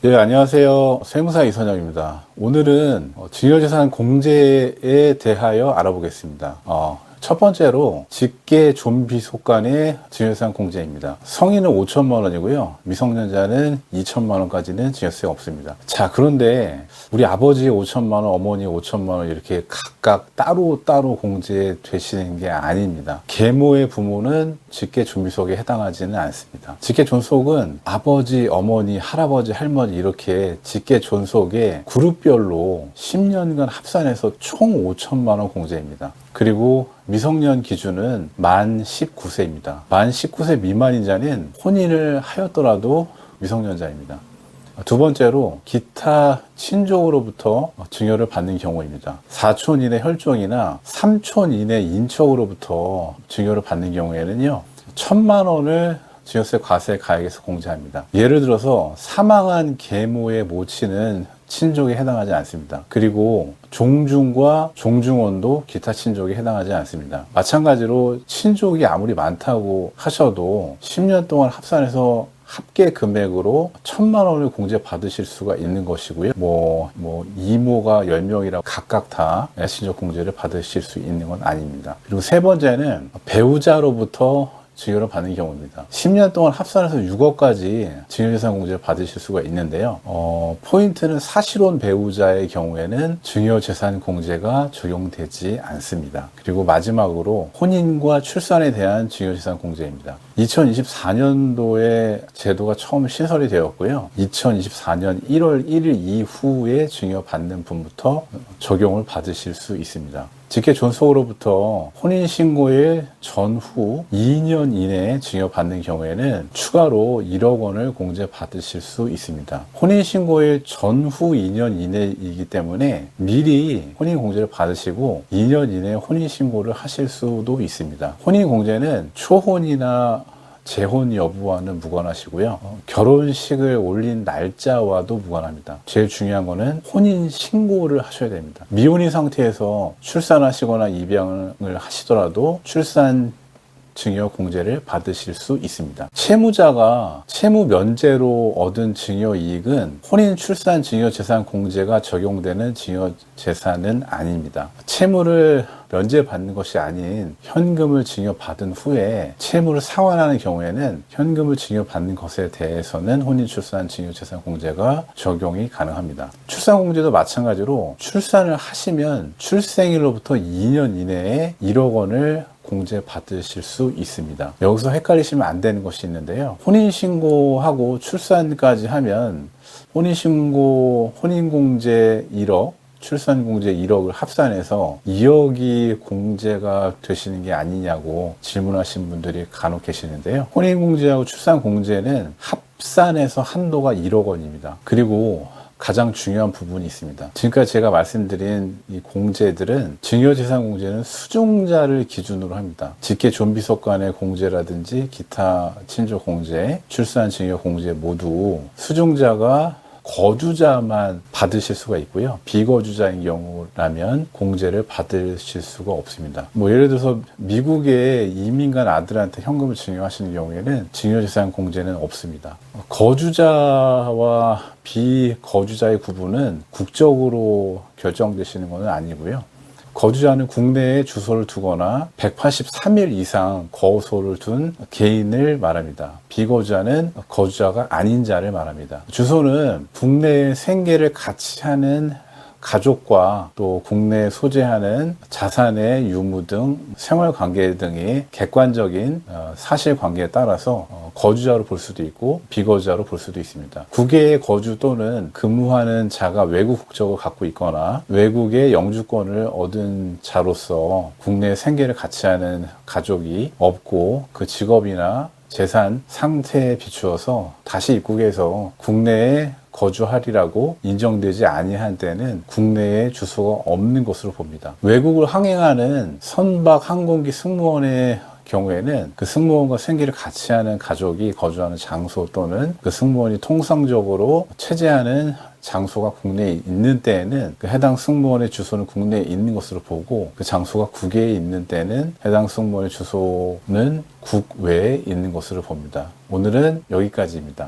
네, 안녕하세요. 세무사 이선영입니다. 오늘은 증여재산 공제에 대하여 알아보겠습니다. 첫 번째로 직계 좀비 속간의 증여재산 공제입니다. 성인은 5천만 원이고요. 미성년자는 2천만 원까지는 증여세가 없습니다. 자, 그런데 우리 아버지 5천만 원, 어머니 5천만 원 이렇게 각각 따로 공제되시는 게 아닙니다. 계모의 부모는 직계 존비속에 해당하지는 않습니다. 직계 존속은 아버지, 어머니, 할아버지, 할머니 이렇게 직계 존속에 그룹별로 10년간 합산해서 총 5천만 원 공제입니다. 그리고 미성년 기준은 만 19세입니다. 만 19세 미만인 자는 혼인을 하였더라도 미성년자입니다. 두 번째로 기타 친족으로부터 증여를 받는 경우입니다. 사촌 이내 혈족이나 삼촌 이내 인척으로부터 증여를 받는 경우에는요, 1,000만 원을 증여세 과세 가액에서 공제합니다. 예를 들어서 사망한 계모의 모친은 친족에 해당하지 않습니다. 그리고 종중과 종중원도 기타 친족에 해당하지 않습니다. 마찬가지로 친족이 아무리 많다고 하셔도 10년 동안 합산해서 합계 금액으로 1,000만 원을 공제 받으실 수가 있는 것이고요. 이모가 10명이라고 각각 다 친족 공제를 받으실 수 있는 건 아닙니다. 그리고 세 번째는 배우자로부터 증여를 받는 경우입니다. 10년 동안 합산해서 6억까지 증여재산 공제를 받으실 수가 있는데요. 포인트는 사실혼 배우자의 경우에는 증여재산 공제가 적용되지 않습니다. 그리고 마지막으로 혼인과 출산에 대한 증여재산 공제입니다. 2024년도에 제도가 처음 신설이 되었고요. 2024년 1월 1일 이후에 증여받는 분부터 적용을 받으실 수 있습니다. 직계 존속으로부터 혼인신고일 전후 2년 이내에 증여받는 경우에는 추가로 1억 원을 공제받으실 수 있습니다. 혼인신고일 전후 2년 이내이기 때문에 미리 혼인공제를 받으시고 2년 이내에 혼인신고를 하실 수도 있습니다. 혼인공제는 초혼이나 재혼 여부와는 무관하시고요. 결혼식을 올린 날짜와도 무관합니다. 제일 중요한 거는 혼인 신고를 하셔야 됩니다. 미혼인 상태에서 출산하시거나 입양을 하시더라도 출산 증여 공제를 받으실 수 있습니다. 채무자가 채무 면제로 얻은 증여 이익은 혼인 출산 증여 재산 공제가 적용되는 증여 재산은 아닙니다. 채무를 면제받는 것이 아닌 현금을 증여받은 후에 채무를 상환하는 경우에는 현금을 증여받는 것에 대해서는 혼인 출산 증여 재산 공제가 적용이 가능합니다. 출산 공제도 마찬가지로 출산을 하시면 출생일로부터 2년 이내에 1억 원을 공제 받으실 수 있습니다. 여기서 헷갈리시면 안 되는 것이 있는데요. 혼인신고하고 출산까지 하면 혼인신고, 혼인공제 1억, 출산공제 1억을 합산해서 2억이 공제가 되시는 게 아니냐고 질문하신 분들이 간혹 계시는데요. 혼인공제하고 출산공제는 합산해서 한도가 1억 원입니다. 그리고 가장 중요한 부분이 있습니다. 지금까지 제가 말씀드린 이 공제들은 증여재산 공제는 수중자를 기준으로 합니다. 직계 존비속 간의 공제라든지 기타 친족 공제, 출산 증여 공제 모두 수중자가 거주자만 받으실 수가 있고요. 비거주자인 경우라면 공제를 받으실 수가 없습니다. 예를 들어서 미국에 이민 간 아들한테 현금을 증여하시는 경우에는 증여재산 공제는 없습니다. 거주자와 비거주자의 구분은 국적으로 결정되시는 것은 아니고요. 거주자는 국내에 주소를 두거나 183일 이상 거소를 둔 개인을 말합니다. 비거주자는 거주자가 아닌 자를 말합니다. 주소는 국내에 생계를 같이 하는 가족과 또 국내에 소재하는 자산의 유무 등 생활관계 등의 객관적인 사실관계에 따라서 거주자로 볼 수도 있고 비거주자로 볼 수도 있습니다. 국외에 거주 또는 근무하는 자가 외국 국적을 갖고 있거나 외국의 영주권을 얻은 자로서 국내 생계를 같이 하는 가족이 없고 그 직업이나 재산 상태에 비추어서 다시 입국해서 국내에 거주하리라고 인정되지 아니한 때는 국내에 주소가 없는 것으로 봅니다. 외국을 항행하는 선박 항공기 승무원의 경우에는 그 승무원과 생계를 같이 하는 가족이 거주하는 장소 또는 그 승무원이 통상적으로 체재하는 장소가 국내에 있는 때에는 그 해당 승무원의 주소는 국내에 있는 것으로 보고 그 장소가 국외에 있는 때는 해당 승무원의 주소는 국외에 있는 것으로 봅니다. 오늘은 여기까지입니다.